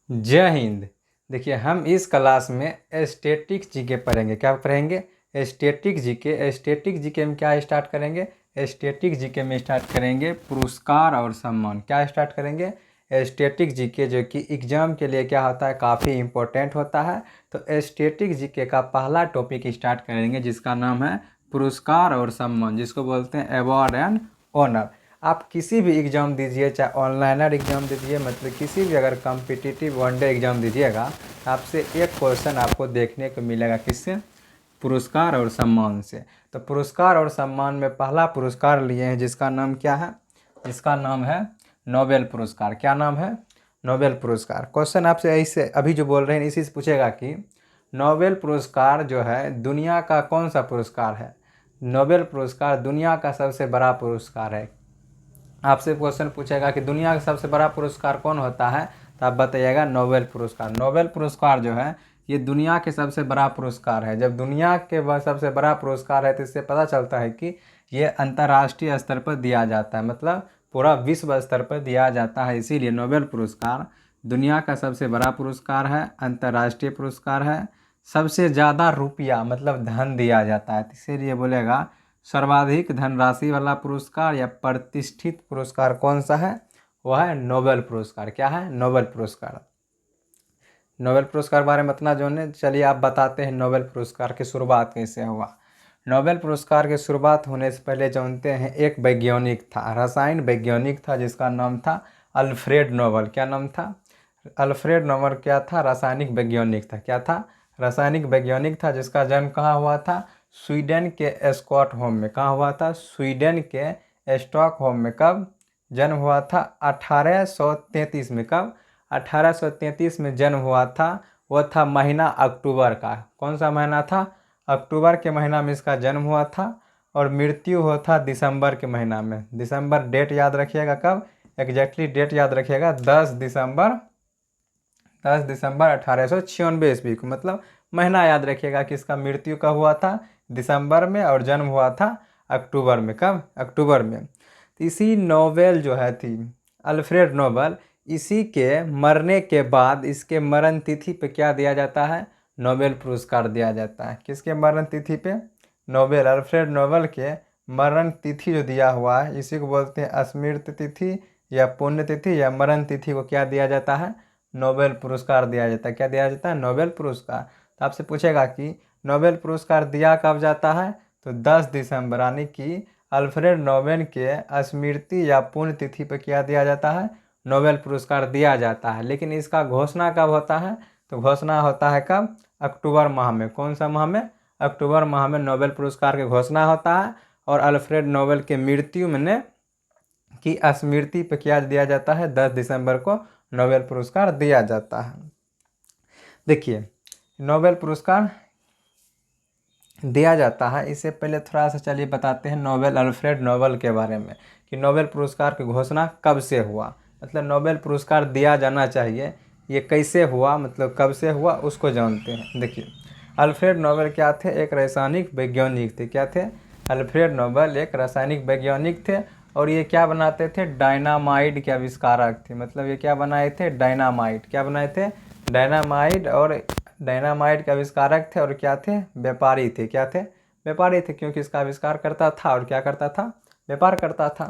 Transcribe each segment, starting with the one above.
जय हिंद। देखिए, हम इस क्लास में स्टैटिक जीके पढ़ेंगे। क्या पढ़ेंगे? Static GK. स्टैटिक जीके में क्या स्टार्ट करेंगे? स्टैटिक जीके में स्टार्ट करेंगे पुरस्कार और सम्मान। क्या स्टार्ट करेंगे? स्टैटिक जीके, जो कि एग्जाम के लिए क्या होता है, काफ़ी इम्पोर्टेंट होता है। तो स्टैटिक जीके का पहला टॉपिक स्टार्ट करेंगे, जिसका नाम है पुरस्कार और सम्मान, जिसको बोलते हैं अवार्ड एंड ऑनर। आप किसी भी एग्ज़ाम दीजिए, चाहे ऑनलाइनर एग्ज़ाम दीजिए, मतलब किसी भी अगर कॉम्पिटिटिव वनडे एग्ज़ाम दीजिएगा, तो आपसे एक क्वेश्चन आपको देखने को मिलेगा, किससे? पुरस्कार और सम्मान से। तो पुरस्कार और सम्मान में पहला पुरस्कार लिए हैं, जिसका नाम क्या है? इसका नाम है नोबेल पुरस्कार। क्या नाम है? नोबेल पुरस्कार। क्वेश्चन आपसे ऐसे अभी जो बोल रहे हैं इसी से पूछेगा कि नोबेल पुरस्कार जो है दुनिया का कौन सा पुरस्कार है? नोबेल पुरस्कार दुनिया का सबसे बड़ा पुरस्कार है। आपसे क्वेश्चन पूछेगा कि दुनिया का सबसे बड़ा पुरस्कार कौन होता है, तो आप बताइएगा नोबेल पुरस्कार। नोबेल पुरस्कार जो है ये दुनिया के सबसे बड़ा पुरस्कार है। जब दुनिया के सबसे बड़ा पुरस्कार है तो इससे पता चलता है कि ये अंतर्राष्ट्रीय स्तर पर दिया जाता है, मतलब पूरा विश्व स्तर पर दिया जाता है। इसीलिए नोबेल पुरस्कार दुनिया का सबसे बड़ा पुरस्कार है, अंतर्राष्ट्रीय पुरस्कार है। सबसे ज़्यादा रुपया मतलब धन दिया जाता है, इसीलिए बोलेगा सर्वाधिक धनराशि वाला पुरस्कार या प्रतिष्ठित पुरस्कार कौन सा है? वह है नोबेल पुरस्कार। क्या है? नोबेल पुरस्कार। नोबेल पुरस्कार बारे में इतना जाने, चलिए आप बताते हैं नोबेल पुरस्कार की शुरुआत कैसे हुआ। नोबेल पुरस्कार की शुरुआत होने से पहले जानते हैं, एक वैज्ञानिक था, रसायन वैज्ञानिक था, जिसका नाम था अल्फ्रेड नोबेल। क्या नाम था? अल्फ्रेड नोबेल क्या था? रासायनिक वैज्ञानिक था। क्या था? रासायनिक वैज्ञानिक था, जिसका जन्म कहाँ हुआ था? स्वीडन के स्टॉकहोम में। कहाँ हुआ था? स्वीडन के स्टॉकहोम में। कब जन्म हुआ था? 1833 में। कब? 1833 में जन्म हुआ था। वह था महीना अक्टूबर का। कौन सा महीना था? अक्टूबर के महीना में इसका जन्म हुआ था। और मृत्यु हुआ था दिसंबर के महीना में। दिसंबर डेट याद रखिएगा, कब एग्जैक्टली डेट याद रखिएगा, 10 दिसंबर 1896 ईस्वी को। मतलब महीना याद रखिएगा कि इसका मृत्यु कब हुआ था? दिसंबर में, और जन्म हुआ था अक्टूबर में। कब? अक्टूबर में। तो इसी नोबेल जो है थी अल्फ्रेड नोबेल, इसी के मरने के बाद इसके मरण तिथि पे क्या दिया जाता है? नोबेल पुरस्कार दिया जाता है। किसके मरण तिथि पे? नोबेल, अल्फ्रेड नोबेल के मरण तिथि जो दिया हुआ है, इसी को बोलते हैं स्मृति तिथि या पुण्यतिथि या मरण तिथि को क्या दिया जाता है? नोबेल पुरस्कार दिया जाता है। क्या दिया जाता है? नोबेल पुरस्कार। तो आपसे पूछेगा कि नोबेल पुरस्कार दिया कब जाता है, तो 10 दिसंबर, यानी कि अल्फ्रेड नोबेल के स्मृति या पुण्यतिथि पर क्या दिया जाता है? नोबेल पुरस्कार दिया जाता है। लेकिन इसका घोषणा कब होता है? तो घोषणा होता है कब? अक्टूबर माह में। कौन सा माह में? अक्टूबर माह में नोबेल पुरस्कार की घोषणा होता है। और अल्फ्रेड नोबेल के मृत्यु में की स्मृति पे क्या दिया जाता है? 10 दिसंबर को नोबेल पुरस्कार दिया जाता है। देखिए, नोबेल पुरस्कार दिया जाता है, इससे पहले थोड़ा सा चलिए बताते हैं नोबेल, अल्फ्रेड नोबेल के बारे में, कि नोबेल पुरस्कार की घोषणा कब से हुआ, मतलब नोबेल पुरस्कार दिया जाना चाहिए, ये कैसे हुआ, मतलब कब से हुआ, उसको जानते हैं। देखिए, अल्फ्रेड नोबेल क्या थे? एक रासायनिक वैज्ञानिक थे। क्या थे? अल्फ्रेड नोबेल एक रासायनिक वैज्ञानिक थे। और ये क्या बनाते थे? डायनामाइट के आविष्कारक थे। मतलब ये क्या बनाए थे? डायनामाइट। क्या बनाए थे? डायनामाइट। और डायनामाइट के आविष्कारक थे, और क्या थे? व्यापारी थे। क्या थे? व्यापारी थे, क्योंकि इसका आविष्कार करता था और क्या करता था? व्यापार करता था।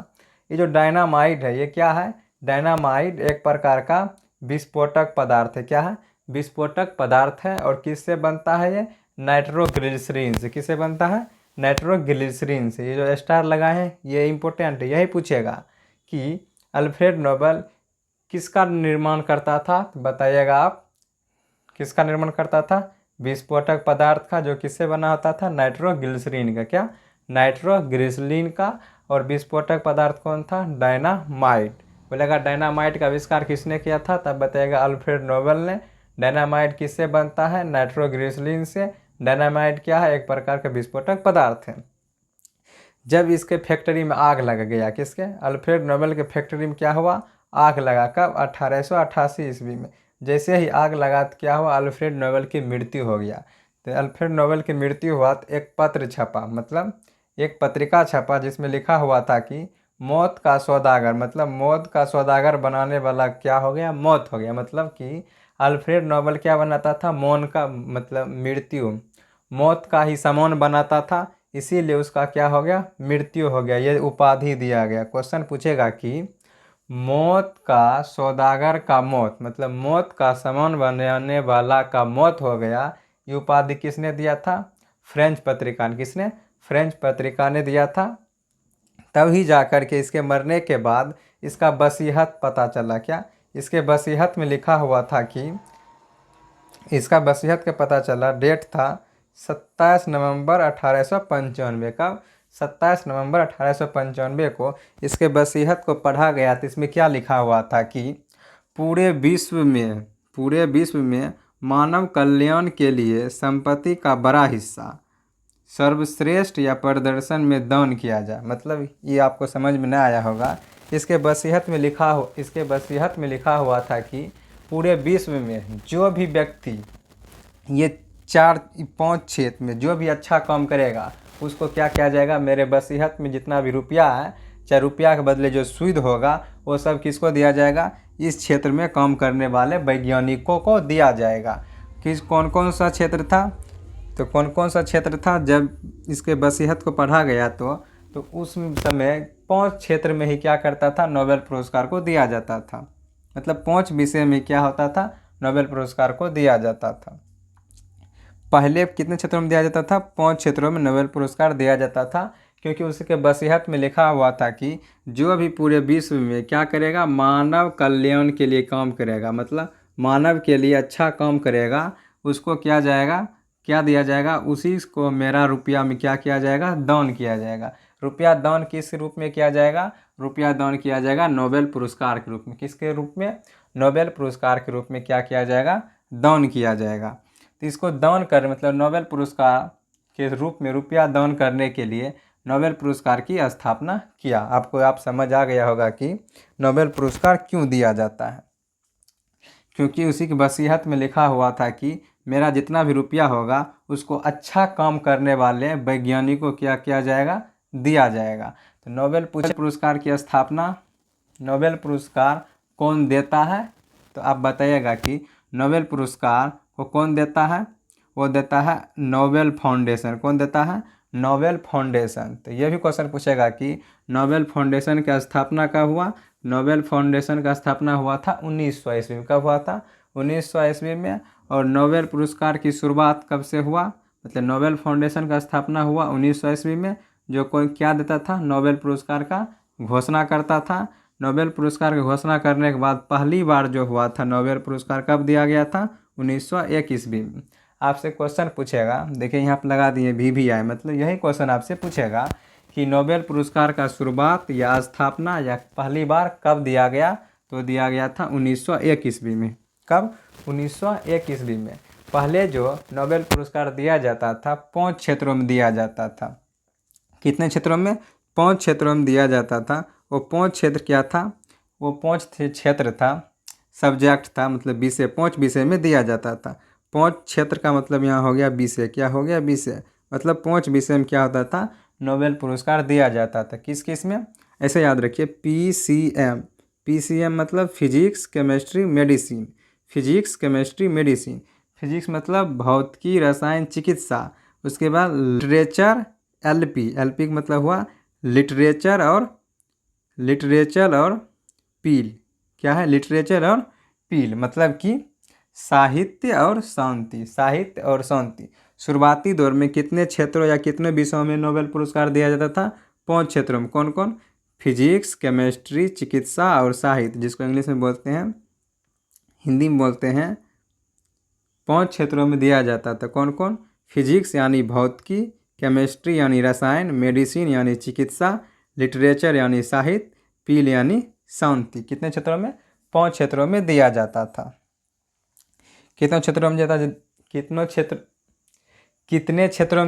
ये जो डायनामाइट है, ये क्या है? डायनामाइट एक प्रकार का विस्फोटक पदार्थ है। क्या है? विस्फोटक पदार्थ है। और किससे बनता है ये? नाइट्रोग्लिसरीन से। किससे बनता है? नाइट्रोग्लिसरीन से। ये जो स्टार लगाए हैं ये इंपॉर्टेंट है, यही पूछेगा कि अल्फ्रेड नोबेल किसका निर्माण करता था, तो बताइएगा आप। किसका निर्माण करता था? विस्फोटक पदार्थ का, जो किससे बना होता था? नाइट्रोग्लिसरीन का। क्या? नाइट्रोग्लिसरीन का। और विस्फोटक पदार्थ कौन था? डायनामाइट। बोलेगा डायनामाइट का आविष्कार किसने किया था, तब बताइएगा अल्फ्रेड नोबेल ने। डायनामाइट किससे बनता है? नाइट्रोग्लिसरीन से। डायनामाइट क्या है? एक प्रकार का विस्फोटक पदार्थ है। जब इसके फैक्ट्री में आग लग गया, किसके? अल्फ्रेड नोबेल के फैक्ट्री में क्या हुआ? आग लगा। कब? 1888 ईस्वी में। जैसे ही आग लगा तो क्या हुआ? अल्फ्रेड नोबेल की मृत्यु हो गया। तो अल्फ्रेड नोबेल की मृत्यु हुआ तो एक पत्र छपा, मतलब एक पत्रिका छपा, जिसमें लिखा हुआ था कि मौत का सौदागर, मतलब मौत का सौदागर बनाने वाला क्या हो गया, मौत हो गया। मतलब कि अल्फ्रेड नोबेल क्या बनाता था, मौन का मतलब मृत्यु, मौत का ही सामान बनाता था, इसीलिए उसका क्या हो गया, मृत्यु हो गया, ये उपाधि दिया गया। क्वेश्चन पूछेगा कि मौत का सौदागर का मौत, मतलब मौत का सामान बनाने वाला का मौत हो गया, ये उपाधि किसने दिया था, फ्रेंच पत्रिका ने। किसने, फ्रेंच पत्रिका ने दिया था। तभी जाकर के इसके मरने के बाद इसका वसीयत पता चला। क्या, इसके वसीयत में लिखा हुआ था कि, इसका वसीयत का पता चला, डेट था 27 नवंबर 1895 का। 27 नवंबर 1895 को इसके वसीयत को पढ़ा गया। तो इसमें क्या लिखा हुआ था कि पूरे विश्व में मानव कल्याण के लिए संपत्ति का बड़ा हिस्सा सर्वश्रेष्ठ या प्रदर्शन में दान किया जाए। मतलब ये आपको समझ में नहीं आया होगा। इसके वसीयत में लिखा हुआ था कि पूरे विश्व में जो भी व्यक्ति ये 4-5 क्षेत्र में जो भी अच्छा काम करेगा उसको क्या किया जाएगा, मेरे वसीयत में जितना भी रुपया है, चाहे रुपया के बदले जो सुविधा होगा वो सब किसको दिया जाएगा, इस क्षेत्र में काम करने वाले वैज्ञानिकों को दिया जाएगा। किस कौन कौन सा क्षेत्र था, तो कौन कौन सा क्षेत्र था जब इसके वसीयत को पढ़ा गया तो उस समय 5 क्षेत्र में ही क्या करता था, नोबेल पुरस्कार को दिया जाता था। मतलब 5 विषय में क्या होता था, नोबेल पुरस्कार को दिया जाता था। पहले कितने क्षेत्रों में दिया जाता था, 5 क्षेत्रों में नोबेल पुरस्कार दिया जाता था, क्योंकि उसके वसीयत में लिखा हुआ था कि जो भी पूरे विश्व में क्या करेगा, मानव कल्याण के लिए काम करेगा, मतलब मानव के लिए अच्छा काम करेगा, उसको क्या जाएगा, क्या दिया जाएगा, उसी को मेरा रुपया में क्या किया जाएगा, दान किया जाएगा। रुपया दान किस रूप में किया जाएगा, रुपया दान किया जाएगा नोबेल पुरस्कार के रूप में। किसके रूप में, नोबेल पुरस्कार के रूप में क्या किया जाएगा, दान किया जाएगा। तो इसको दान कर, मतलब नोबेल पुरस्कार के रूप में रुपया दान करने के लिए नोबेल पुरस्कार की स्थापना किया। आप समझ आ गया होगा कि नोबेल पुरस्कार क्यों दिया जाता है, क्योंकि उसी की वसीयत में लिखा हुआ था कि मेरा जितना भी रुपया होगा उसको अच्छा काम करने वाले वैज्ञानिकों को क्या किया जाएगा, दिया जाएगा। तो नोबेल पुरस्कार की स्थापना, नोबेल पुरस्कार कौन देता है, तो आप बताइएगा कि नोबेल पुरस्कार को कौन देता है, वो देता है नोबेल फाउंडेशन। कौन देता है, नोबेल फाउंडेशन। तो ये भी क्वेश्चन पूछेगा कि नोबेल फाउंडेशन की स्थापना कब हुआ, नोबेल फाउंडेशन का स्थापना हुआ था 1900 ईस्वी में। कब हुआ था, 1900 ईस्वी में। और नोबेल पुरस्कार की शुरुआत कब से हुआ, मतलब नोबेल फाउंडेशन का स्थापना हुआ 1900 ईस्वी में। जो कोई क्या देता था, नोबेल पुरस्कार का घोषणा करता था। नोबेल पुरस्कार की घोषणा करने के बाद पहली बार जो हुआ था, नोबेल पुरस्कार कब दिया गया था, 1901 ईस्वी में। आपसे क्वेश्चन पूछेगा, देखिए यहाँ पर लगा दिए VVI, मतलब यही क्वेश्चन आपसे पूछेगा कि नोबेल पुरस्कार का शुरुआत या स्थापना या पहली बार कब दिया गया, तो दिया गया था 1901 ईस्वी में। कब, 1901 ईस्वी में। पहले जो नोबेल पुरस्कार दिया जाता था 5 क्षेत्रों में दिया जाता था। कितने क्षेत्रों में, 5 क्षेत्रों में दिया जाता था। वो 5 क्षेत्र क्या था, वो 5 क्षेत्र था, सब्जेक्ट था, मतलब विषय, 5 विषय में दिया जाता था। 5 क्षेत्र का मतलब यहाँ हो गया विषय। क्या हो गया, विषय, मतलब 5 विषय में क्या होता था, नोबेल पुरस्कार दिया जाता था। किस किस में, ऐसे याद रखिए, PCM मतलब physics chemistry medicine, physics chemistry medicine. Physics मतलब भौतिकी रसायन चिकित्सा। उसके बाद लिटरेचर, LP का मतलब हुआ लिटरेचर और पील। क्या है, लिटरेचर और पील, मतलब कि साहित्य और शांति। शुरुआती दौर में कितने क्षेत्रों या कितने विषयों में नोबेल पुरस्कार दिया जाता था, 5 क्षेत्रों में। कौन कौन, फिजिक्स केमिस्ट्री चिकित्सा और साहित्य, जिसको इंग्लिश में बोलते हैं, हिंदी में बोलते हैं। 5 क्षेत्रों में दिया जाता था। कौन कौन, फिजिक्स यानी भौतिकी, केमिस्ट्री यानी रसायन, मेडिसिन यानी चिकित्सा, लिटरेचर यानी साहित्य, पील यानी शांति। कितने क्षेत्रों में, 5 क्षेत्रों में दिया जाता था। कितने क्षेत्रों में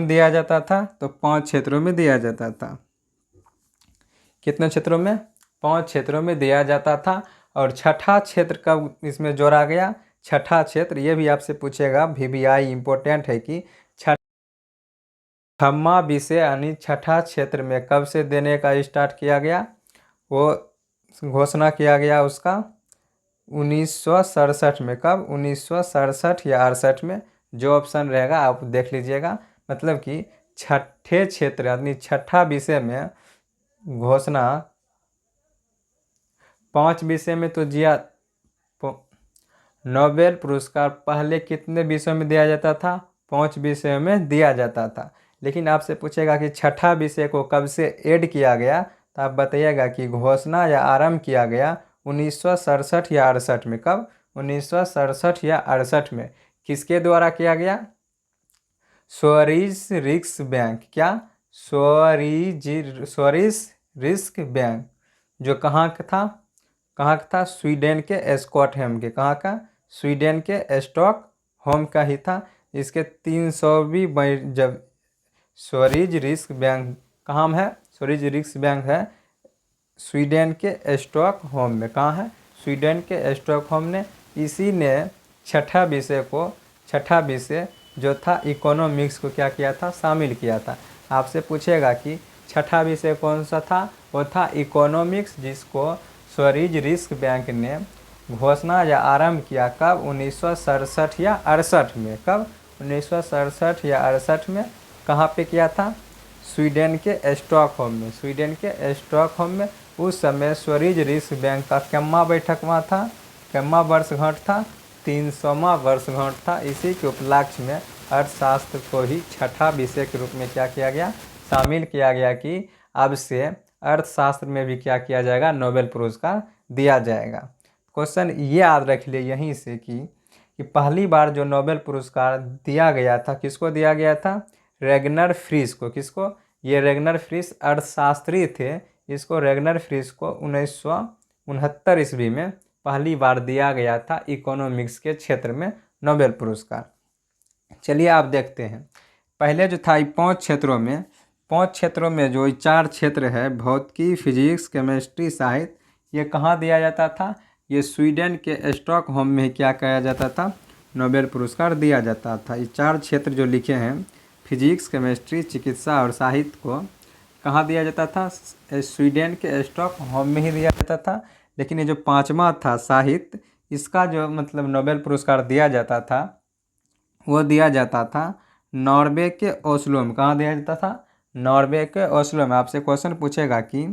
दिया जाता था, तो 5 क्षेत्रों में दिया जाता था। कितने क्षेत्रों में, 5 क्षेत्रों में दिया जाता था। और छठा क्षेत्र कब इसमें जोड़ा गया, छठा क्षेत्र, ये भी आपसे पूछेगा, VVI इम्पोर्टेंट है कि छठा विषय यानी छठा क्षेत्र में कब से देने का स्टार्ट किया गया, वो घोषणा किया गया उसका 1967 में। कब? 1967 या 68 में। जो ऑप्शन रहेगा आप देख लीजिएगा। मतलब कि छठे क्षेत्र यानी छठा विषय में घोषणा 5 विषय में तो दिया। नोबेल पुरस्कार पहले कितने विषयों में दिया जाता था? 5 विषयों में दिया जाता था। लेकिन आपसे पूछेगा कि छठा विषय को कब से ऐड किया गया, तो आप बताइएगा कि घोषणा या आरंभ किया गया 1967 या 68 में। कब? 1967 या 68 में। किसके द्वारा किया गया? स्वरिज रिस्क बैंक। क्या? स्वरिज रिस्क बैंक, जो कहाँ का था? कहाँ का था? स्वीडन के स्टॉकहोम के। कहाँ का? स्वीडन के स्टॉकहोम का ही था। इसके 300वीं जब स्वरिज रिस्क बैंक कहाँ में है? स्वरिज रिस्क बैंक है स्वीडन के स्टॉकहोम में। कहाँ है? स्वीडन के स्टॉकहोम ने। इसी ने छठा विषय जो था इकोनॉमिक्स को क्या किया था? शामिल किया था। आपसे पूछेगा कि छठा विषय कौन सा था? वो था इकोनॉमिक्स, जिसको स्वरिज रिस्क बैंक ने घोषणा या आरंभ किया। कब? 1967 या 68 में। कब? 1967 या 68 में। कहाँ पे किया था? स्वीडन के स्टॉकहोम में। स्वीडन के स्टॉकहोम में। उस समय स्वरिज रिस्क बैंक का कितना बैठक वहाँ था? कितना वर्षगांठ था? 300वां वर्षगांठ था। इसी के उपलक्ष्य में अर्थशास्त्र को ही छठा विषय के रूप में क्या किया गया? शामिल किया गया कि अब से अर्थशास्त्र में भी क्या किया जाएगा? नोबेल पुरस्कार दिया जाएगा। क्वेश्चन ये याद रख लिए यहीं से कि पहली बार जो नोबेल पुरस्कार दिया गया था, किसको दिया गया था? रेगनर फ्रीस को। किसको? ये रेगनर फ्रीस अर्थशास्त्री थे। इसको रेगनर फ्रीस को 1969 ईस्वी में पहली बार दिया गया था इकोनॉमिक्स के क्षेत्र में नोबेल पुरस्कार। चलिए आप देखते हैं। पहले जो था 5 क्षेत्रों में जो 4 क्षेत्र है, भौतिकी, फिजिक्स, केमिस्ट्री, साहित्य, ये कहाँ दिया जाता था? ये स्वीडन के स्टॉकहोम में क्या किया जाता था? नोबेल पुरस्कार दिया जाता था। ये 4 क्षेत्र जो लिखे हैं, फिजिक्स, केमिस्ट्री, चिकित्सा और साहित्य को कहाँ दिया जाता था? स्वीडन के स्टॉकहोम में ही दिया जाता था। लेकिन ये जो 5वां था साहित्य, इसका जो मतलब नोबेल पुरस्कार दिया जाता था, वो दिया जाता था नॉर्वे के ओस्लो में। कहाँ दिया जाता था? नॉर्वे के ओस्लो में। आपसे क्वेश्चन पूछेगा कि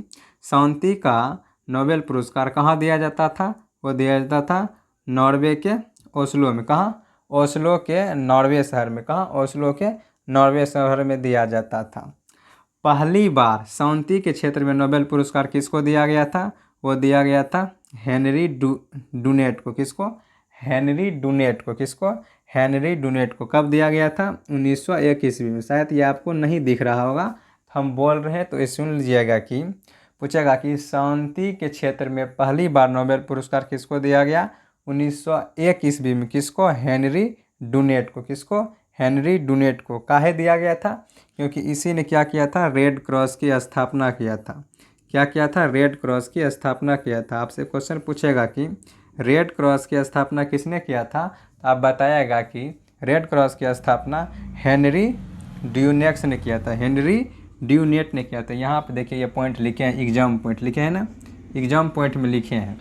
शांति का नोबेल पुरस्कार कहाँ दिया जाता था? वो दिया जाता था नॉर्वे के ओस्लो में। कहाँ? ओस्लो के नॉर्वे शहर में। कहाँ? ओस्लो के नॉर्वे शहर में दिया जाता था। पहली बार शांति के क्षेत्र में नोबेल पुरस्कार किसको दिया गया था? वो दिया गया था हेनरी डुनेट को। किसको? हेनरी डुनेट को। किसको? हेनरी डुनेट को। कब दिया गया था? 1901 ईस्वी में। शायद ये आपको नहीं दिख रहा होगा, हम बोल रहे हैं तो ये सुन लीजिएगा कि पूछेगा कि शांति के क्षेत्र में पहली बार नोबेल पुरस्कार किसको दिया गया? 1901 ईस्वी में। किसको? हेनरी डुनेट को। किसको? हेनरी डुनेट को। काहे दिया गया था? क्योंकि इसी ने क्या किया था? रेड क्रॉस की स्थापना किया था। क्या किया था? रेड क्रॉस की स्थापना किया था। आपसे क्वेश्चन पूछेगा कि रेड क्रॉस की स्थापना किसने किया था? तो आप बताएगा कि रेड क्रॉस की स्थापना हेनरी ड्यूनेट ने किया था। हेनरी ड्यूनेट ने किया था। यहाँ पे देखिए ये पॉइंट लिखे हैं, एग्जाम पॉइंट लिखे हैं ना, एग्जाम पॉइंट में लिखे हैं।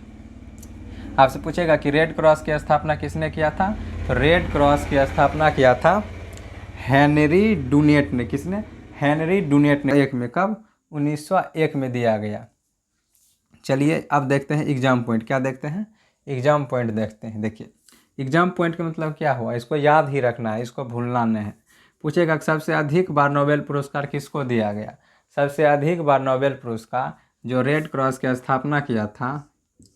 आपसे पूछेगा कि रेड क्रॉस की स्थापना किसने किया था? तो रेड क्रॉस की स्थापना किया था हेनरी डुनेट ने। किसने? हेनरी डुनेट ने। एक में। कब? 1901 में दिया गया। चलिए अब देखते हैं एग्जाम पॉइंट। क्या देखते हैं? एग्जाम पॉइंट देखते हैं। देखिए एग्जाम पॉइंट का मतलब क्या हुआ, इसको याद ही रखना है, इसको भूलना नहीं है। पूछेगा कि सबसे अधिक बार नोबेल पुरस्कार किसको दिया गया? सबसे अधिक बार नोबेल पुरस्कार जो रेड क्रॉस की स्थापना किया था,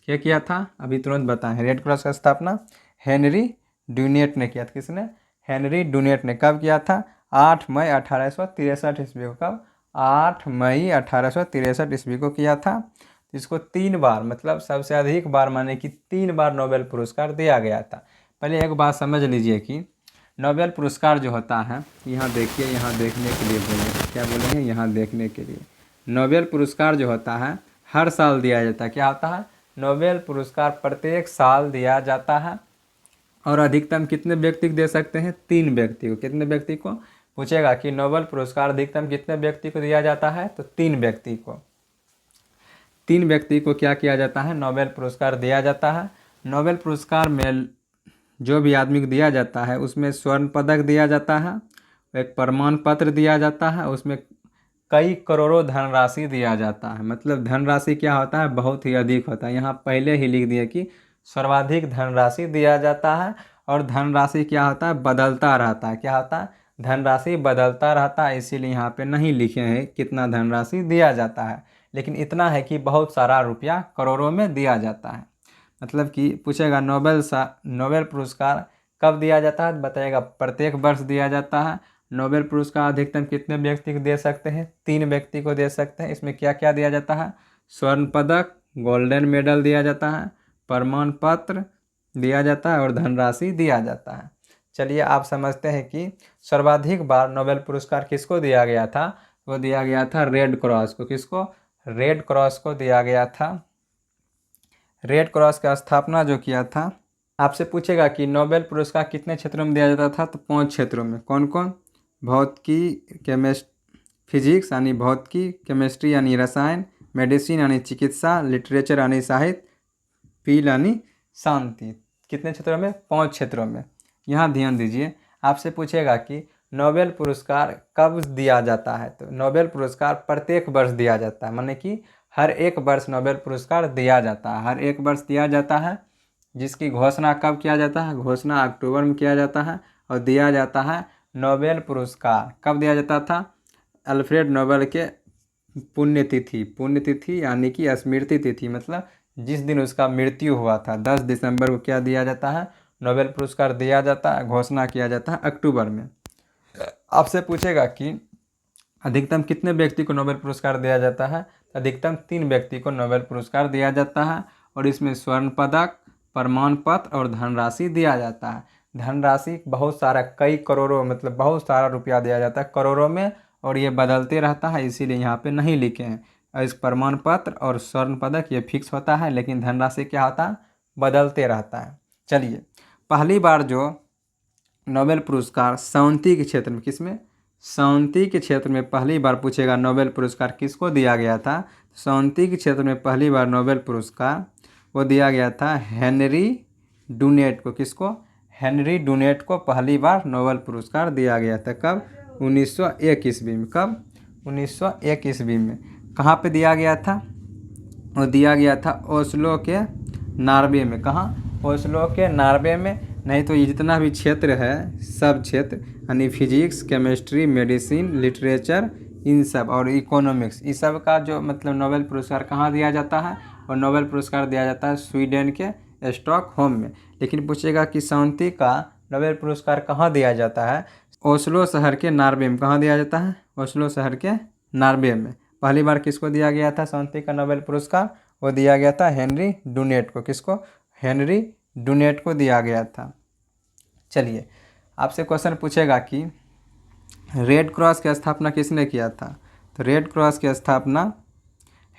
क्या किया था? अभी तुरंत बताएं। रेड क्रॉस की स्थापना हेनरी डुनेट ने किया था। किसने? हेनरी डुनेट ने। कब किया था? 8 मई 1863 ईस्वी को। कब? 8 मई 1863 ईस्वी को किया था। इसको 3 बार, मतलब सबसे अधिक बार माने कि 3 बार नोबेल पुरस्कार दिया गया था। पहले एक बात समझ लीजिए कि नोबेल पुरस्कार जो होता है, यहाँ देखिए, यहाँ देखने के लिए बोलेंगे। क्या बोलेंगे? यहाँ देखने के लिए। नोबेल पुरस्कार जो होता है हर साल दिया जाता है। क्या होता है? नोबेल पुरस्कार प्रत्येक साल दिया जाता है। और अधिकतम कितने व्यक्ति को दे सकते हैं? 3 व्यक्ति को। कितने व्यक्ति को? पूछेगा कि नोबेल पुरस्कार अधिकतम कितने व्यक्ति को दिया जाता है? तो 3 व्यक्ति को। 3 व्यक्ति को क्या किया जाता है, नोबेल पुरस्कार दिया जाता है। नोबेल पुरस्कार में जो भी आदमी को दिया जाता है उसमें स्वर्ण पदक दिया जाता है, एक प्रमाण पत्र दिया जाता है, उसमें कई करोड़ों धनराशि दिया जाता है। मतलब धनराशि क्या होता है, बहुत ही अधिक होता है। यहाँ पहले ही लिख दिया कि सर्वाधिक धनराशि दिया जाता है। और धनराशि क्या होता है, बदलता रहता है। क्या होता है, धनराशि बदलता रहता है, इसीलिए यहाँ पे नहीं लिखे हैं कितना धनराशि दिया जाता है, लेकिन इतना है कि बहुत सारा रुपया करोड़ों में दिया जाता है। मतलब कि पूछेगा नोबेल पुरस्कार कब दिया जाता है, बताइएगा प्रत्येक वर्ष दिया जाता है। नोबेल पुरस्कार अधिकतम कितने व्यक्ति को दे सकते हैं, 3 व्यक्ति को दे सकते हैं। इसमें क्या क्या दिया जाता है, स्वर्ण पदक, गोल्डन मेडल दिया जाता है, प्रमाण पत्र दिया जाता है और धनराशि दिया जाता है। चलिए आप समझते हैं कि सर्वाधिक बार नोबेल पुरस्कार किसको दिया गया था, वो दिया गया था रेड क्रॉस को। किसको, रेड क्रॉस को दिया गया था। रेड क्रॉस का स्थापना जो किया था, आपसे पूछेगा कि नोबेल पुरस्कार कितने क्षेत्रों में दिया जाता था, तो 5 क्षेत्रों में। कौन कौन, भौतिकी फिजिक्स यानी भौतिकी, केमिस्ट्री यानी रसायन, मेडिसिन यानी चिकित्सा, लिटरेचर यानी साहित्य, फील यानी शांति। कितने क्षेत्रों में, 5 क्षेत्रों में। यहाँ ध्यान दीजिए, आपसे पूछेगा कि नोबेल पुरस्कार कब दिया जाता है, तो नोबेल पुरस्कार प्रत्येक वर्ष दिया जाता है। माने कि हर एक वर्ष नोबेल पुरस्कार दिया जाता है, हर एक वर्ष दिया जाता है। जिसकी घोषणा कब किया जाता है, घोषणा अक्टूबर में किया जाता है। और दिया जाता है नोबेल पुरस्कार कब दिया जाता था, अल्फ्रेड नोबेल के पुण्यतिथि यानी कि स्मृति तिथि, मतलब जिस दिन उसका मृत्यु हुआ था 10 दिसंबर को क्या दिया जाता है, नोबेल पुरस्कार दिया जाता है। घोषणा किया जाता है अक्टूबर में। आपसे पूछेगा कि अधिकतम कितने व्यक्ति को नोबेल पुरस्कार दिया जाता है, अधिकतम 3 व्यक्ति को नोबेल पुरस्कार दिया जाता है। और इसमें स्वर्ण पदक, प्रमाण पत्र और धनराशि दिया जाता है। धनराशि बहुत सारा, कई करोड़ों, मतलब बहुत सारा रुपया दिया जाता है करोड़ों में, और ये बदलते रहता है, इसीलिए यहाँ पे नहीं लिखे हैं। इस प्रमाण पत्र और स्वर्ण पदक ये फिक्स होता है, लेकिन धनराशि क्या होता है, बदलते रहता है। चलिए, पहली बार जो नोबेल पुरस्कार शांति के क्षेत्र में, किसमें, शांति के क्षेत्र में पहली बार पूछेगा नोबेल पुरस्कार किसको दिया गया था, शांति के क्षेत्र में पहली बार नोबेल पुरस्कार वो दिया गया था हेनरी डुनेट को। किसको, हेनरी डुनेट को पहली बार नोबेल पुरस्कार दिया गया था। कब, 1901 ईस्वी में। कब, 1901 ईस्वी में। कहाँ पे दिया गया था, वो दिया गया था ओस्लो के नॉर्वे में। कहाँ, ओस्लो के नॉर्वे में। नहीं तो ये जितना भी क्षेत्र है, सब क्षेत्र यानी फिजिक्स, केमिस्ट्री, मेडिसिन, लिटरेचर, इन सब और इकोनॉमिक्स, इस सब का जो मतलब नोबेल पुरस्कार कहाँ दिया जाता है, और नोबेल पुरस्कार दिया जाता है स्वीडन के स्टॉकहोम में। लेकिन पूछेगा कि शांति का नोबेल पुरस्कार कहाँ दिया जाता है, ओस्लो शहर के नॉर्वे में। कहाँ दिया जाता है, ओस्लो शहर के नॉर्वे में। पहली बार किसको दिया गया था शांति का नोबेल पुरस्कार, वो दिया गया था हेनरी डुनेट को। किसको, हेनरी डुनेट को दिया गया था। चलिए, आपसे क्वेश्चन पूछेगा कि रेड क्रॉस की स्थापना किसने किया था, तो रेड क्रॉस की स्थापना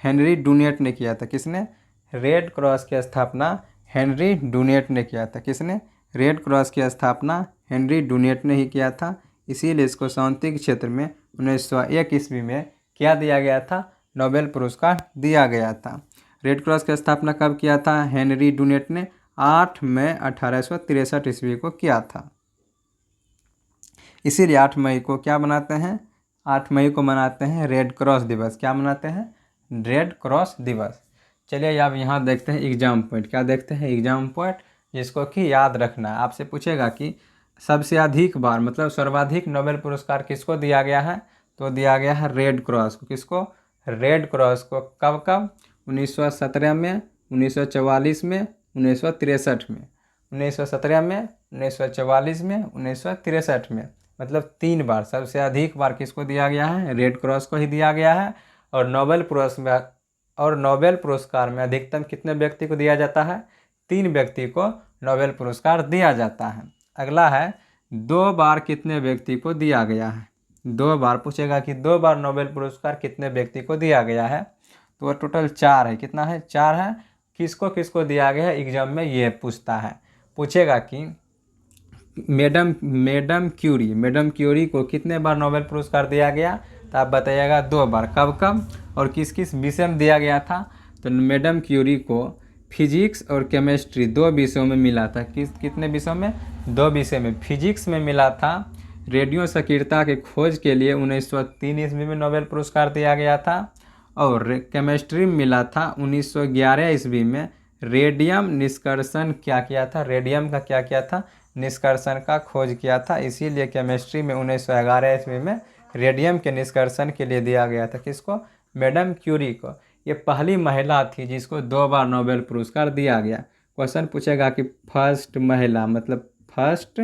हेनरी डुनेट ने किया था। किसने, रेड क्रॉस की स्थापना हेनरी डुनेट ने किया था। किसने, रेड क्रॉस की स्थापना हेनरी डुनेट ने ही किया था। इसीलिए इसको शांति के क्षेत्र में 1901 ईस्वी में क्या दिया गया था, नोबेल पुरस्कार दिया गया था। रेड क्रॉस की स्थापना कब किया था, हेनरी डुनेट ने 8 मई 1863 ईस्वी को किया था। इसीलिए 8 मई को क्या मनाते हैं, 8 मई को मनाते हैं रेड क्रॉस दिवस। क्या मनाते हैं, रेड क्रॉस दिवस। चलिए अब यहाँ देखते हैं एग्जाम पॉइंट। क्या देखते हैं, एग्जाम पॉइंट, जिसको कि याद रखना है। आपसे पूछेगा कि सबसे अधिक बार, मतलब सर्वाधिक नोबेल पुरस्कार किसको दिया गया है, तो दिया गया है रेड क्रॉस को। किसको, रेड क्रॉस को। कब कब, 1917 में, 1944 में, 1963 में। 1917 में, 1944 में, 1963 में, मतलब 3 बार। सबसे अधिक बार किसको दिया गया है, रेड क्रॉस को ही दिया गया है। और नोबेल पुरस्कार में अधिकतम कितने व्यक्ति को दिया जाता है, 3 व्यक्ति को नोबेल पुरस्कार दिया जाता है। अगला है 2 बार कितने व्यक्ति को दिया गया है। 2 बार पूछेगा कि 2 बार नोबेल पुरस्कार कितने व्यक्ति को दिया गया है, तो वह टोटल 4 है। कितना है, 4 है। किसको किसको दिया गया है, एग्जाम में ये पूछता है। पूछेगा कि मैडम क्यूरी को कितने बार नोबेल पुरस्कार दिया गया, तो आप बताइएगा 2 बार। कब कब और किस किस विषय में दिया गया था, तो मैडम क्यूरी को फिजिक्स और केमिस्ट्री 2 विषयों में मिला था। कितने विषयों में? 2 विषय में। फिजिक्स में मिला था, रेडियो सक्रियता के खोज के लिए 1903 ईस्वी में नोबेल पुरस्कार दिया गया था। और केमिस्ट्री में मिला था 1911 ईस्वी में। रेडियम निष्कर्षण क्या किया था? रेडियम का क्या किया था? निष्कर्षण का खोज किया था। इसीलिए केमिस्ट्री में 1911 ईस्वी में रेडियम के निष्कर्षण के लिए दिया गया था। किसको? मैडम क्यूरी को। ये पहली महिला थी जिसको 2 बार नोबेल पुरस्कार दिया गया। क्वेश्चन पूछेगा कि फर्स्ट महिला मतलब फर्स्ट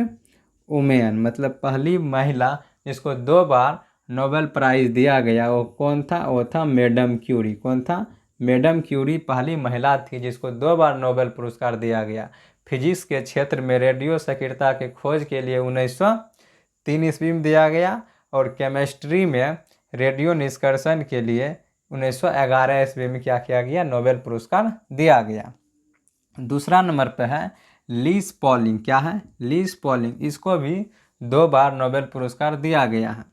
वुमेन मतलब पहली महिला जिसको 2 बार नोबेल प्राइज़ दिया गया वो कौन था? वो था मैडम क्यूरी। कौन था? मैडम क्यूरी पहली महिला थी जिसको 2 बार नोबेल पुरस्कार दिया गया। फिजिक्स के क्षेत्र में रेडियो सक्रियता के खोज के लिए 1903 ईस्वी में दिया गया। और केमिस्ट्री में रेडियो निष्कर्षण के लिए 1911 ईस्वी में क्या किया गया? नोबेल पुरस्कार दिया गया। दूसरा नंबर पे है लीस पॉलिंग। क्या है? Lease polling. इसको भी 2 बार नोबेल पुरस्कार दिया गया है।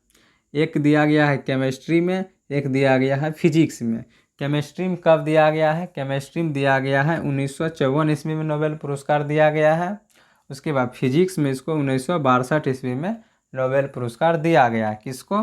एक दिया गया है केमिस्ट्री में, एक दिया गया है फिजिक्स में। केमिस्ट्री में कब दिया गया है? केमिस्ट्री में दिया गया है 1954 ईस्वी में नोबेल पुरस्कार दिया गया है। उसके बाद फिजिक्स में इसको 1962 ईस्वी में नोबेल पुरस्कार दिया गया है। किसको?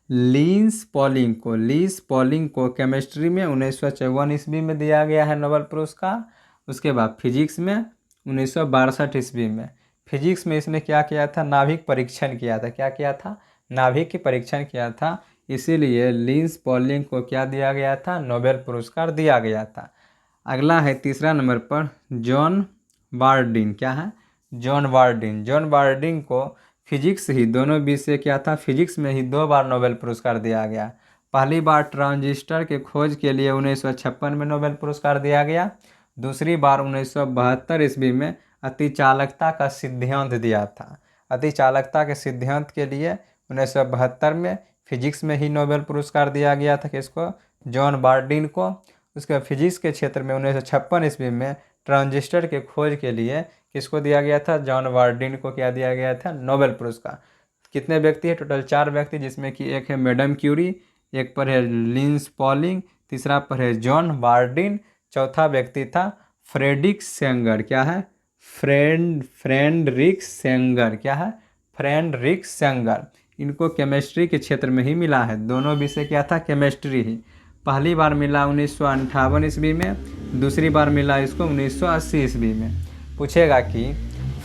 लीस पॉलिंग को। लीस पॉलिंग को केमिस्ट्री में 1954 ईस्वी में दिया गया है नोबेल पुरस्कार। उसके बाद फिजिक्स में 1962 ईस्वी में। फिजिक्स में इसने क्या किया था? नाभिक परीक्षण किया था। क्या किया था? नाभिक की परीक्षण किया था। इसीलिए लीस पॉलिंग को क्या दिया गया था? नोबेल पुरस्कार दिया गया था। अगला है तीसरा नंबर पर जॉन बार्डिन। क्या है? John Bardeen. जॉन बार्डिन को फिजिक्स ही दोनों विषय क्या था? फिजिक्स में ही 2 बार नोबेल पुरस्कार दिया गया। पहली बार ट्रांजिस्टर के खोज के लिए 1956 में नोबेल पुरस्कार दिया गया। दूसरी बार 1972 ईस्वी में अतिचालकता का सिद्धांत दिया था। अतिचालकता के सिद्धांत के लिए 1972 में फिजिक्स में ही नोबेल पुरस्कार दिया गया था। किसको? जॉन बार्डिन को। उसके बाद फिजिक्स के क्षेत्र में 1956 ईस्वी में ट्रांजिस्टर के खोज के लिए किसको दिया गया था? जॉन बार्डिन को क्या दिया गया था? नोबेल पुरस्कार। कितने व्यक्ति है? टोटल 4 व्यक्ति, जिसमें कि एक है मैडम क्यूरी, एक पर है लिंस पॉलिंग, तीसरा पर है जॉन बार्डिन, चौथा व्यक्ति था फ्रेडरिक सेंगर। क्या है? Frederick Sanger. क्या है? Frederick Sanger. इनको केमिस्ट्री के क्षेत्र में ही मिला है। दोनों विषय क्या था? केमिस्ट्री ही। पहली बार मिला 1958 ईस्वी में, दूसरी बार मिला इसको 1980 ईस्वी में। पूछेगा कि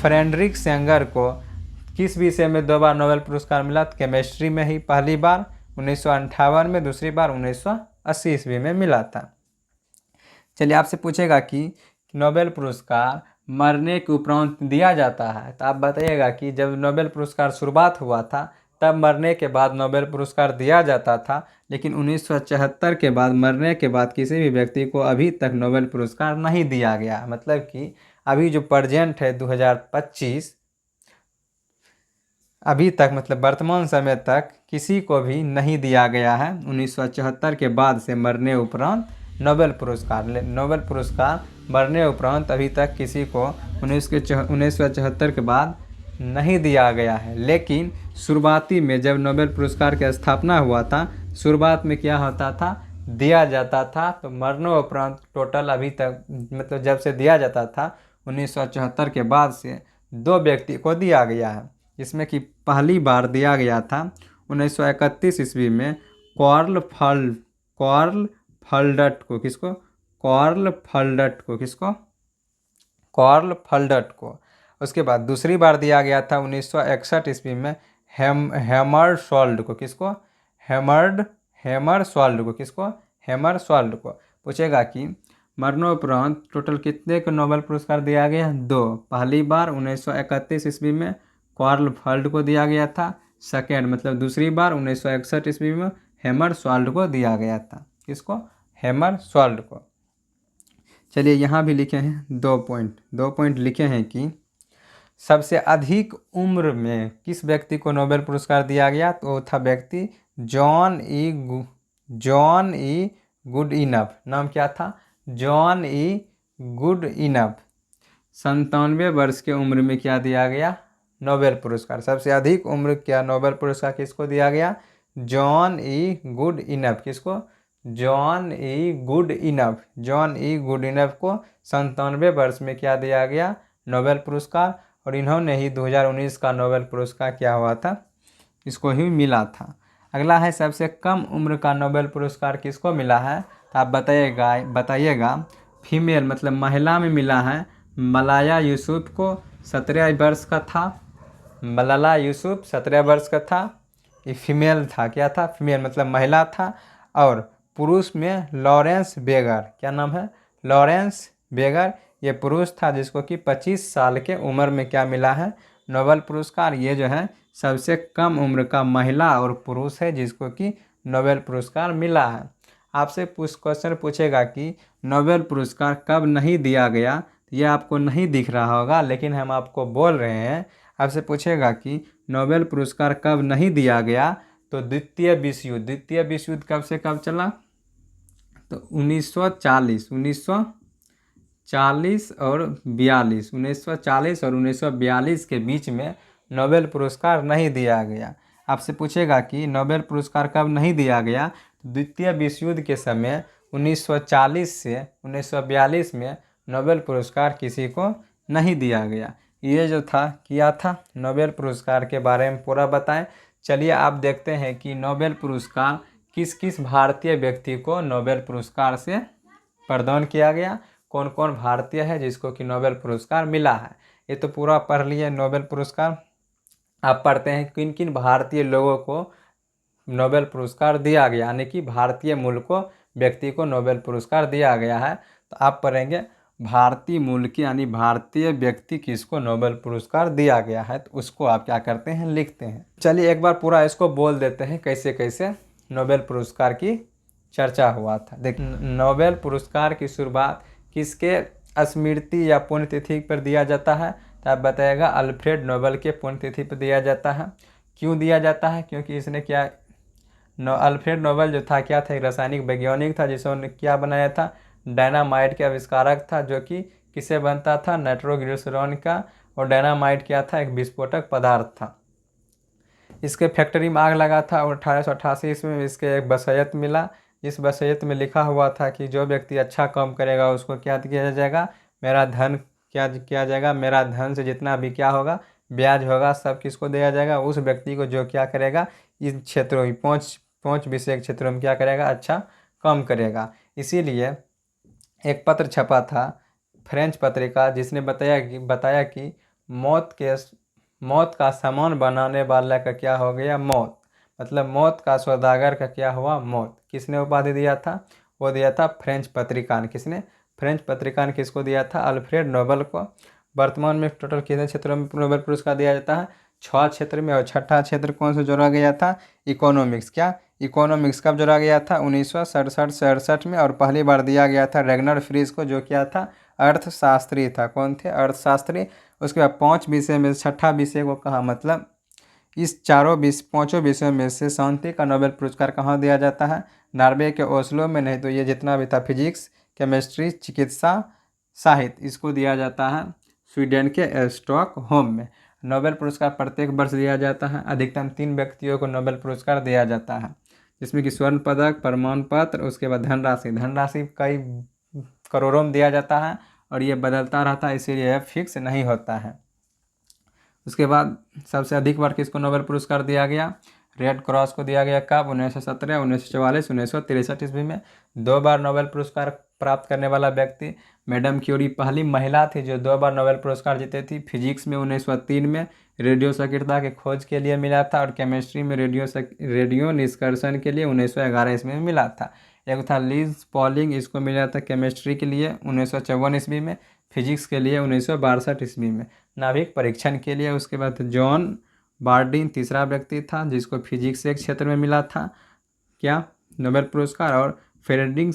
फ्रेडरिक सेंगर को किस विषय में 2 बार नोबेल पुरस्कार मिला? तो केमिस्ट्री में ही पहली बार 1958 में, दूसरी बार 1980 ईस्वी में मिला था। चलिए आपसे पूछेगा कि नोबेल पुरस्कार मरने के उपरांत दिया जाता है, तो आप बताइएगा कि जब नोबेल पुरस्कार शुरुआत हुआ था तब मरने के बाद नोबेल पुरस्कार दिया जाता था, लेकिन 1974 के बाद मरने के बाद किसी भी व्यक्ति को अभी तक नोबेल पुरस्कार नहीं दिया गया। मतलब कि अभी जो प्रेजेंट है 2025, अभी तक मतलब वर्तमान समय तक किसी को भी नहीं दिया गया है 1974 के बाद से मरने उपरांत नोबेल पुरस्कार। नोबेल पुरस्कार मरने उपरांत अभी तक किसी को 1974 के बाद नहीं दिया गया है। लेकिन शुरुआती में जब नोबेल पुरस्कार की स्थापना हुआ था, शुरुआत में क्या होता था? दिया जाता था। तो मरणोपरांत टोटल अभी तक मतलब जब से दिया जाता था 1974 के बाद से 2 व्यक्ति को दिया गया है, जिसमें कि पहली बार दिया गया था 1931 ईस्वी में कार्ल फल्डट को। किसको? कार्ल फल्डट को। किसको? कार्ल फल्डट को। उसके बाद दूसरी बार दिया गया था 1961 ईस्वी में हैमरशोल्ड को। किसको? हैमरशोल्ड को। किसको? हैमरशोल्ड को। पूछेगा कि मरणोपरांत टोटल कितने को नोबेल पुरस्कार दिया गया? 2। पहली बार 1931 ईस्वी में कार्ल फल्ड को दिया गया था। सेकेंड मतलब दूसरी बार 1961 ईस्वी में हैमरशोल्ड को दिया गया था। किसको? हैमरशोल्ड को। चलिए यहाँ भी लिखे हैं 2 पॉइंट लिखे हैं कि सबसे अधिक उम्र में किस व्यक्ति को नोबेल पुरस्कार दिया गया? तो वो था व्यक्ति जॉन ई गुडइनफ। नाम क्या था? John E Goodenough. 97 वर्ष के उम्र में क्या दिया गया? नोबेल पुरस्कार। सबसे अधिक उम्र क्या नोबेल पुरस्कार किसको दिया गया? John E Goodenough. किसको? John E Goodenough, John E Goodenough को 97वें वर्ष में क्या दिया गया, नोबेल पुरस्कार। और इन्होंने ही 2019 का नोबेल पुरस्कार क्या हुआ था, इसको ही मिला था। अगला है सबसे कम उम्र का नोबेल पुरस्कार किसको मिला है, तो आप बताइएगा। फीमेल मतलब महिला में मिला है मलाला यूसुफ को, 17 वर्ष का था। मलाला यूसुफ 17 वर्ष का था। ये फीमेल था, क्या था, फीमेल मतलब महिला था। और पुरुष में लॉरेंस बेगर, क्या नाम है, लॉरेंस बेगर, ये पुरुष था जिसको कि 25 साल के उम्र में क्या मिला है, नोबेल पुरस्कार। ये जो है सबसे कम उम्र का महिला और पुरुष है जिसको कि नोबेल पुरस्कार मिला है। आपसे क्वेश्चन पूछेगा कि नोबेल पुरस्कार कब नहीं दिया गया, ये आपको नहीं दिख रहा होगा लेकिन हम आपको बोल रहे हैं। आपसे पूछेगा कि नोबेल पुरस्कार कब नहीं दिया गया, तो द्वितीय विश्व युद्ध कब से कब चला, तो 1940 और 1942 के बीच में नोबेल पुरस्कार नहीं दिया गया। आपसे पूछेगा कि नोबेल पुरस्कार कब नहीं दिया गया, तो द्वितीय विश्व युद्ध के समय 1940 से 1942 में नोबेल पुरस्कार किसी को नहीं दिया गया। ये जो था किया था नोबेल पुरस्कार के बारे में पूरा बताएं। चलिए आप देखते हैं कि नोबेल पुरस्कार किस किस भारतीय व्यक्ति को नोबेल पुरस्कार से प्रदान किया गया, कौन कौन भारतीय है जिसको कि नोबेल पुरस्कार मिला है। ये तो पूरा पढ़ लिए नोबेल पुरस्कार। आप पढ़ते हैं किन किन भारतीय लोगों को नोबेल पुरस्कार दिया गया, यानी कि भारतीय मूल को व्यक्ति को नोबेल पुरस्कार दिया गया है। तो आप पढ़ेंगे भारतीय मूल के यानी भारतीय व्यक्ति किसको नोबेल पुरस्कार दिया गया है, तो उसको आप क्या करते हैं, लिखते हैं। चलिए एक बार पूरा इसको बोल देते हैं कैसे कैसे नोबेल पुरस्कार की चर्चा हुआ था। देखिए, नोबेल पुरस्कार की शुरुआत किसके स्मृति या पुण्यतिथि पर दिया जाता है, तो आप बताइएगा अल्फ्रेड नोबेल के पुण्यतिथि पर दिया जाता है। क्यों दिया जाता है, क्योंकि इसने क्या अल्फ्रेड नोबेल जो था क्या था, एक रासायनिक वैज्ञानिक था जिसने क्या बनाया था, डायनामाइट के आविष्कारक था, जो कि किसे बनता था, नाइट्रोग्लिसरॉन का। और डायनामाइट क्या था, एक विस्फोटक पदार्थ था। इसके फैक्ट्री में आग लगा था और 1888 ईस्वी में इसके एक वसीयत मिला। इस वसीयत में लिखा हुआ था कि जो व्यक्ति अच्छा काम करेगा उसको क्या किया जाएगा, मेरा धन क्या किया जाएगा, मेरा धन से जितना भी क्या होगा ब्याज होगा सब किसको दिया जाएगा, उस व्यक्ति को जो क्या करेगा इन क्षेत्रों में पाँच विषय क्षेत्रों में क्या करेगा, अच्छा काम करेगा। इसीलिए एक पत्र छपा था फ्रेंच पत्रिका जिसने बताया कि मौत का सामान बनाने वाला का क्या हो गया, मौत, मतलब मौत का सौदागर का क्या हुआ, मौत। किसने उपाधि दिया था, वो दिया था फ्रेंच पत्रिका ने। किसने, फ्रेंच पत्रिका ने किसको दिया था, अल्फ्रेड नोबेल को। वर्तमान में टोटल कितने क्षेत्रों में नोबेल पुरस्कार दिया जाता है, 6 क्षेत्र में। और छठा क्षेत्र कौन सा जोड़ा गया था, इकोनॉमिक्स। क्या, इकोनॉमिक्स कब जोड़ा गया था, 1967 में। और पहली बार दिया गया था रेगनर फ्रीज को, जो क्या था, अर्थशास्त्री था। कौन थे, अर्थशास्त्री। उसके बाद 5 विषय में छठा विषय को कहा, मतलब इस पाँचों विषयों में से शांति का नोबेल पुरस्कार कहाँ दिया जाता है, नॉर्वे के ओस्लो में। नहीं तो ये जितना भी था फिजिक्स, केमिस्ट्री, चिकित्सा, साहित्य, इसको दिया जाता है स्वीडन के स्टॉकहोम में। नोबेल पुरस्कार प्रत्येक वर्ष दिया जाता है। अधिकतम 3 व्यक्तियों को नोबेल पुरस्कार दिया जाता है, जिसमें कि स्वर्ण पदक, प्रमाण पत्र, उसके बाद धनराशि कई करोड़ों में दिया जाता है और ये बदलता रहता है, इसीलिए यह फिक्स नहीं होता है। उसके बाद सबसे अधिक बार किसको नोबेल पुरस्कार दिया गया, रेड क्रॉस को दिया गया। कब, 1917, 1944, 1963 ईस्वी में। 2 बार नोबेल पुरस्कार प्राप्त करने वाला व्यक्ति मैडम क्यूरी पहली महिला थी जो 2 बार नोबेल पुरस्कार जीते थी। फिजिक्स में 1903 में रेडियो सक्रियता के खोज के लिए मिला था, और केमिस्ट्री में रेडियो निष्कर्षण के लिए 1911 ईस्वी में मिला था। एक था लीज पॉलिंग, इसको मिला था केमिस्ट्री के लिए 1954 ईस्वी में, फिजिक्स के लिए 1962 ईस्वी में, नाभिक परीक्षण के लिए। उसके बाद जॉन बार्डिन तीसरा व्यक्ति था जिसको फिजिक्स के क्षेत्र में मिला था क्या, नोबेल पुरस्कार। और फ्रेडरिक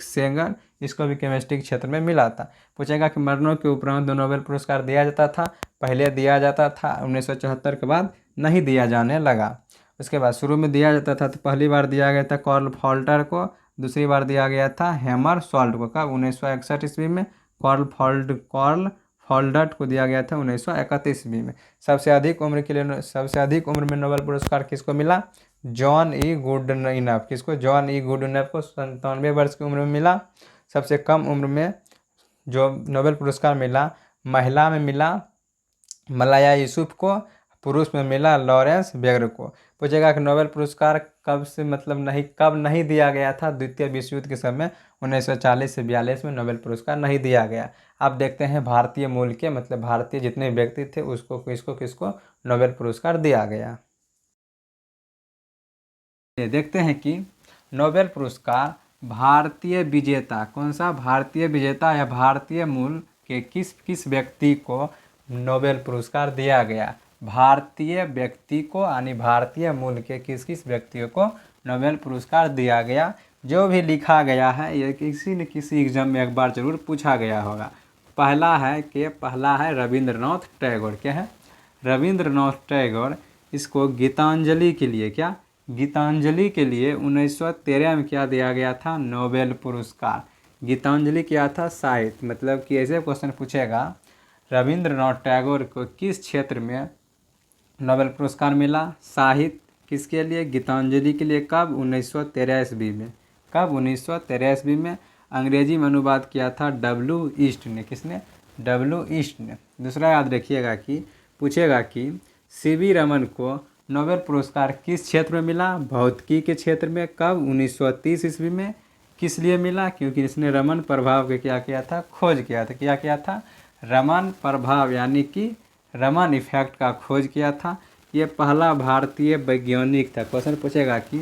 सेंगर, इसको भी केमिस्ट्री के क्षेत्र में मिला था। पूछेगा कि मरणों के उपरांत नोबेल पुरस्कार दिया जाता था, पहले दिया जाता था, 1974 के बाद नहीं दिया जाने लगा। उसके बाद शुरू में दिया जाता था तो पहली बार दिया गया था कार्ल फॉल्टर को, दूसरी बार दिया गया था हैमर सॉल्ट को। कब, 1961 ईस्वी में कार्ल हॉल्डर्ट को दिया गया था 1931 ईस्वी में। सबसे अधिक उम्र के लिए सबसे अधिक उम्र में नोबेल पुरस्कार किसको मिला? John E Goodenough. किसको? जॉन ई गुडइनफ को 97 वर्ष की उम्र में मिला। सबसे कम उम्र में जो नोबेल पुरस्कार मिला, महिला में मिला मलाया यूसुफ को, पुरुष में मिला लॉरेंस बेगर को। पूछेगा कि नोबेल पुरस्कार कब से कब नहीं दिया गया था? द्वितीय विश्व युद्ध के समय 1940 से 42 में नोबेल पुरस्कार नहीं दिया गया। अब देखते हैं भारतीय मूल के मतलब भारतीय जितने व्यक्ति थे उसको किसको किसको नोबेल पुरस्कार दिया गया। ये देखते हैं कि नोबेल पुरस्कार भारतीय विजेता, कौन सा भारतीय विजेता या भारतीय मूल के किस किस व्यक्ति को नोबेल पुरस्कार दिया गया? भारतीय व्यक्ति को यानी भारतीय मूल के किस किस व्यक्तियों को नोबेल पुरस्कार दिया गया। जो भी लिखा गया है ये किसी न किसी एग्जाम में एक बार जरूर पूछा गया होगा। पहला है रविंद्रनाथ टैगोर। क्या है? रविंद्रनाथ टैगोर। इसको गीतांजलि के लिए क्या? गीतांजलि के लिए 1913 में क्या दिया गया था? नोबेल पुरस्कार। गीतांजलि क्या था? साहित्य। मतलब कि ऐसे क्वेश्चन पूछेगा रविंद्रनाथ टैगोर को किस क्षेत्र में नोबेल पुरस्कार मिला? साहित्य। किसके लिए? गीतांजलि के लिए। कब? 1913 ईस्वी में। कब? 1913 ईस्वी में। अंग्रेजी में अनुवाद किया था डब्ल्यू ईस्ट ने। किसने? डब्ल्यू ईस्ट ने। दूसरा याद रखिएगा कि पूछेगा कि सीवी रमन को नोबेल पुरस्कार किस क्षेत्र में मिला? भौतिकी के क्षेत्र में। कब? 1930 ईस्वी में। किस लिए मिला? क्योंकि इसने रमन प्रभाव के क्या किया था? खोज किया था। क्या किया था? रमन प्रभाव यानी कि रमन इफेक्ट का खोज किया था। ये पहला भारतीय वैज्ञानिक था। क्वेश्चन पूछेगा कि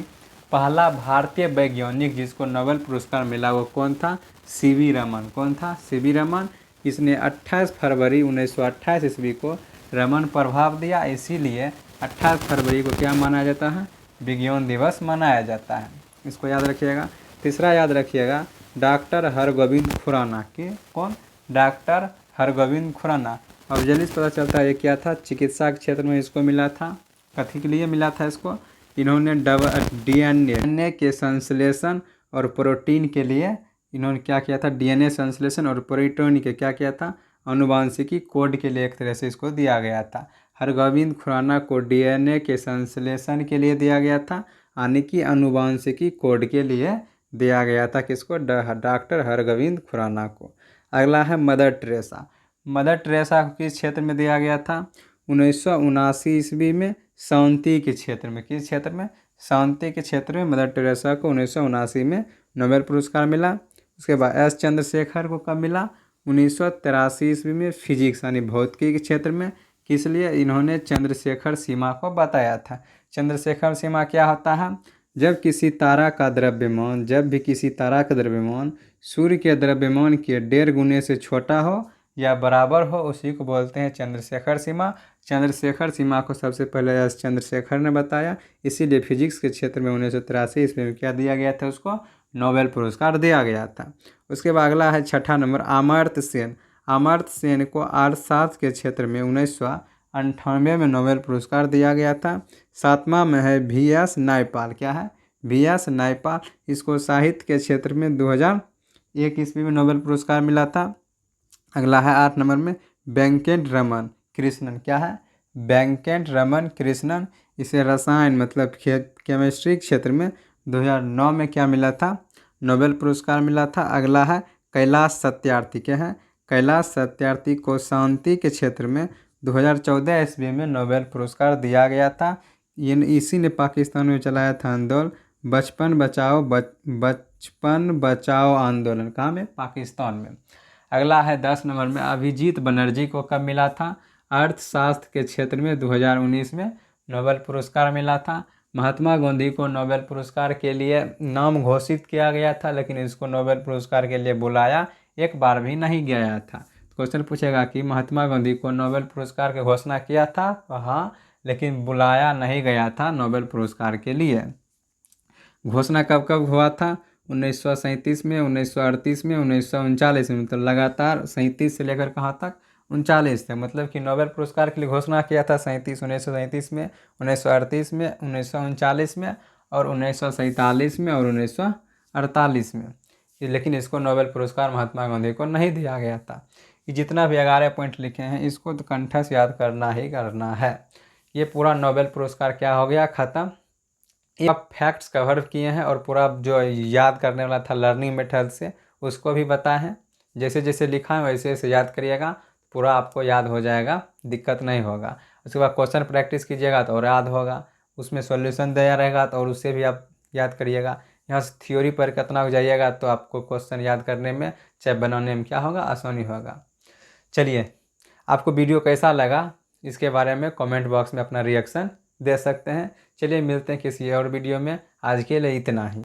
पहला भारतीय वैज्ञानिक जिसको नोबेल पुरस्कार मिला वो कौन था? सीवी रमन। कौन था? सीवी रमन। इसने 28 फरवरी 1928 ईस्वी को रमन प्रभाव दिया, इसीलिए 28 फरवरी को क्या माना जाता है? विज्ञान दिवस मनाया जाता है। इसको याद रखिएगा। तीसरा याद रखिएगा डॉक्टर हरगोविंद खुराना के। कौन? डॉक्टर हरगोविंद खुराना। अब जल्दी से पता चलता है ये क्या था? चिकित्सा के क्षेत्र में इसको मिला था। कथी के लिए मिला था इसको? इन्होंने डीएनए के संश्लेषण और प्रोटीन के लिए इन्होंने क्या किया था? डीएनए संश्लेषण और प्रोटीन के क्या किया था? आनुवांशिकी कोड के लिए एक तरह से इसको दिया गया था। हरगोविंद खुराना को डीएनए के संश्लेषण के लिए दिया गया था, यानी कि आनुवांशिकी कोड के लिए दिया गया था। किसको? डॉक्टर हरगोविंद खुराना को। अगला है मदर टेरेसा। मदर टेरेसा को किस क्षेत्र में दिया गया था? 1979 ईस्वी में शांति के क्षेत्र में। किस क्षेत्र में? शांति के क्षेत्र में मदर टेरेसा को 1979 में नोबेल पुरस्कार मिला। उसके बाद एस चंद्रशेखर को कब मिला? 1983 ईस्वी में फिजिक्स यानी भौतिकी के क्षेत्र में। किस लिए? इन्होंने चंद्रशेखर सीमा को बताया था। चंद्रशेखर सीमा क्या होता है? जब भी किसी तारा का द्रव्यमान सूर्य के द्रव्यमान के 1.5 गुने से छोटा हो या बराबर हो उसी को बोलते हैं चंद्रशेखर सीमा। चंद्रशेखर सीमा को सबसे पहले एस चंद्रशेखर ने बताया, इसीलिए फिजिक्स के क्षेत्र में 1983 ईस्वी में क्या दिया गया था? उसको नोबेल पुरस्कार दिया गया था। उसके बाद अगला है छठा नंबर अमर्त्य सेन। अमर्त्य सेन को अर्थशास्त्र के क्षेत्र में 1998 में नोबेल पुरस्कार दिया गया था। सातवां में है VS नायपाल। क्या है? VS नायपाल। इसको साहित्य के क्षेत्र में 2001 ईस्वी में नोबेल पुरस्कार मिला था। अगला है 8 नंबर में वेंकट रमन कृष्णन। क्या है? वेंकट रमन कृष्णन। इसे रसायन मतलब केमिस्ट्री क्षेत्र में 2009 में क्या मिला था? नोबेल पुरस्कार मिला था। अगला है कैलाश सत्यार्थी। क्या है? कैलाश सत्यार्थी को शांति के क्षेत्र में 2014 ईस्वी में नोबेल पुरस्कार दिया गया था। इसी ने पाकिस्तान में चलाया था आंदोलन बचपन बचाओ आंदोलन। कहाँ में? पाकिस्तान में। अगला है 10 नंबर में अभिजीत बनर्जी को कब मिला था? अर्थशास्त्र के क्षेत्र में 2019 में नोबेल पुरस्कार मिला था। महात्मा गांधी को नोबेल पुरस्कार के लिए नाम घोषित किया गया था, लेकिन इसको नोबेल पुरस्कार के लिए बुलाया एक बार भी नहीं गया था। क्वेश्चन पूछेगा कि महात्मा गांधी को नोबेल पुरस्कार की घोषणा किया था? हाँ, लेकिन बुलाया नहीं गया था नोबेल पुरस्कार के लिए। घोषणा कब कब हुआ था? 1937 में, 1938 में, 1939 में। मतलब लगातार 37 से लेकर कहाँ तक? 39 तक। मतलब कि नोबेल पुरस्कार के लिए घोषणा किया था 1937 में, 1938 में, 1939 में और 1947 में और 1948 में। लेकिन इसको नोबेल पुरस्कार महात्मा गांधी को नहीं दिया गया था। कि जितना भी 11 पॉइंट लिखे हैं इसको तो कंठस्थ याद करना ही करना है। ये पूरा नोबेल पुरस्कार क्या हो गया, ख़त्म। ये आप फैक्ट्स कवर किए हैं और पूरा जो याद करने वाला था लर्निंग मेथड से उसको भी बताए हैं। जैसे जैसे लिखा है वैसे वैसे याद करिएगा, पूरा आपको याद हो जाएगा, दिक्कत नहीं होगा। उसके बाद क्वेश्चन प्रैक्टिस कीजिएगा तो और याद होगा, उसमें सॉल्यूशन दिया रहेगा तो और उससे भी आप याद करिएगा। यहाँ से थ्योरी पर कितना हो जाइएगा तो आपको क्वेश्चन याद करने में चाहे बनाने में क्या होगा, आसानी होगा। चलिए, आपको वीडियो कैसा लगा इसके बारे में कमेंट बॉक्स में अपना रिएक्शन दे सकते हैं। चलिए मिलते हैं किसी और वीडियो में, आज के लिए इतना ही।